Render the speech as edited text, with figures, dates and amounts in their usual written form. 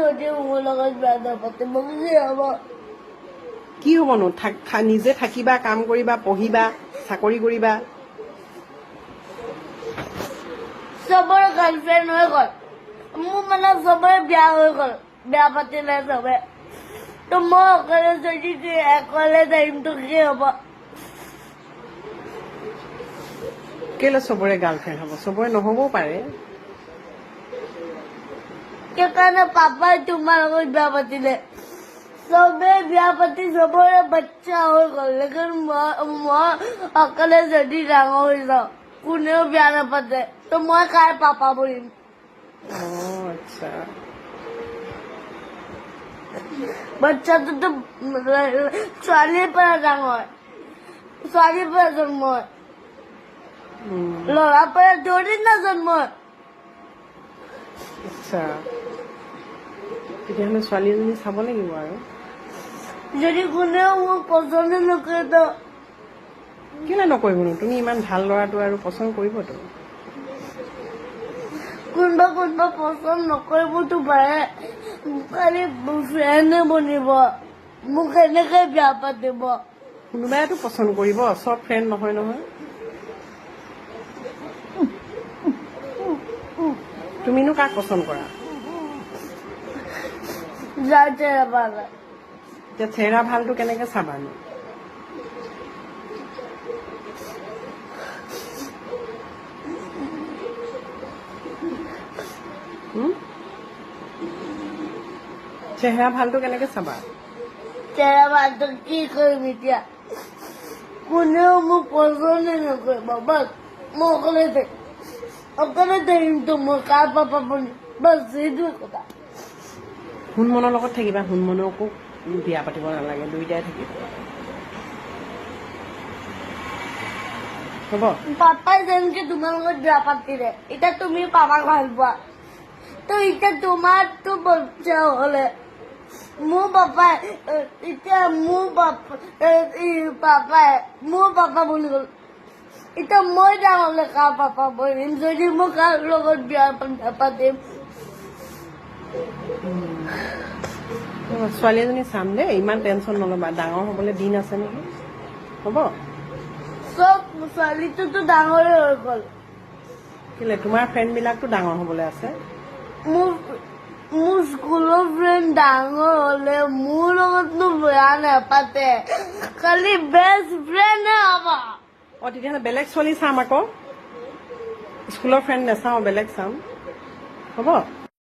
যদি মোৰ লগত বেয়া নাপাতে মোক কি হ'ব কি হ'বনো নিজে থাকিবা কাম কৰিবা পঢ়িবা চাকৰি কৰিবা চবৰে গাৰ্লফ্ৰেণ্ড হৈ গ'ল মোৰ মানে চবৰে বিয়া হৈ গ'ল বেয়া পাতিলে চবে তো মই অকলে যদি অকলে টাইমটো কি হ'ব কেলে চবৰে গাৰ্লফ্ৰেণ্ড হ'ব চবৰে নহ'বও পাৰে সেইকাৰণে পাপাই তোমাৰ লগত বিয়া পাতিলে চবে বিয়া পাতি চবৰে বাচ্চা হৈ গ'ল লেকিন মই অকলে যদি ডাঙৰ হৈ যাওঁ কোনেও বিয়া নাপাতে তো মই কাৰ পাপা বহিম আচ্ছা বাচ্চাটোতো ছোৱালীৰ পৰা ডাঙৰ ছোৱালীৰ পৰা জন্ম হয় ল'ৰাৰ পৰা ধৰি না জন্ম হয় আচ্ছা তেতিয়াহ'লে ছোৱালীজনী চাব লাগিব আৰু যদি কোনেও মোক পচন্দ নকৰে তো কেলে নকৰিবনো তুমি ইমান ভাল ল'ৰাটো আৰু পচন্দ কৰিবতো কোনোবা পচন্দ নকৰিবতো পাৰে খালি ফ্ৰেণ্ডে বনিব মোক এনেকে বিয়া পাতিব কোনোবাইতো পচন্দ কৰিব চব ফ্ৰেণ্ড নহয় নহয় তুমিনো কাক পচন্দ কৰা যাৰ চেহেৰা ভাল হয় এতিয়া চেহেৰা ভালটো কেনেকে চাবানো চেহেৰা ভালটো কেনেকে চাবা চেহেৰা ভালটো কি কৰিম এতিয়া কোনেও মোক পচন্দ নকৰিব বাছ মই অকলে থাকিমতো মই কাৰ পাপা বনিম বাছ সেইটোৱে কথা হুনমনৰ লগত থাকিবা হুনমনকো বিয়া পাতিব নালাগে দুইটাই থাকিব হ'ব পাপাই যেনেকে তোমাৰ লগত বিয়া পাতিলে এতিয়া তুমি পাপাক ভাল পোৱা তো এতিয়া তোমাৰতো বাচ্চা হলে মোৰ পাপাই এতিয়া মোৰ পাপা বুলি গ'ল এতিয়া মই ডাঙৰ হলে কাৰ পাপা বনিম যদি মই কাৰ লগত বিয়া পাতিম ছোৱালী এজনী চাম দেই ইমান টেনচন নল'বা ডাঙৰ হ'বলৈ দিন আছে নেকি হ'ব চব ছোৱালীটোতো ডাঙৰে হৈ গ'ল কেলে তোমাৰ ফ্ৰেণ্ডবিলাকতো ডাঙৰ হ'বলৈ আছে মোৰ স্কুলৰ ফ্ৰেণ্ড ডাঙৰ হলে মোৰ লগতনো বেয়া নাপাতে খালি বেষ্ট ফ্ৰেণ্ডে হ'ব তেতিয়াহ'লে বেলেগ ছোৱালী চাম আকৌ স্কুলৰ ফ্ৰেণ্ড নাচাওঁ বেলেগ চাম হ'ব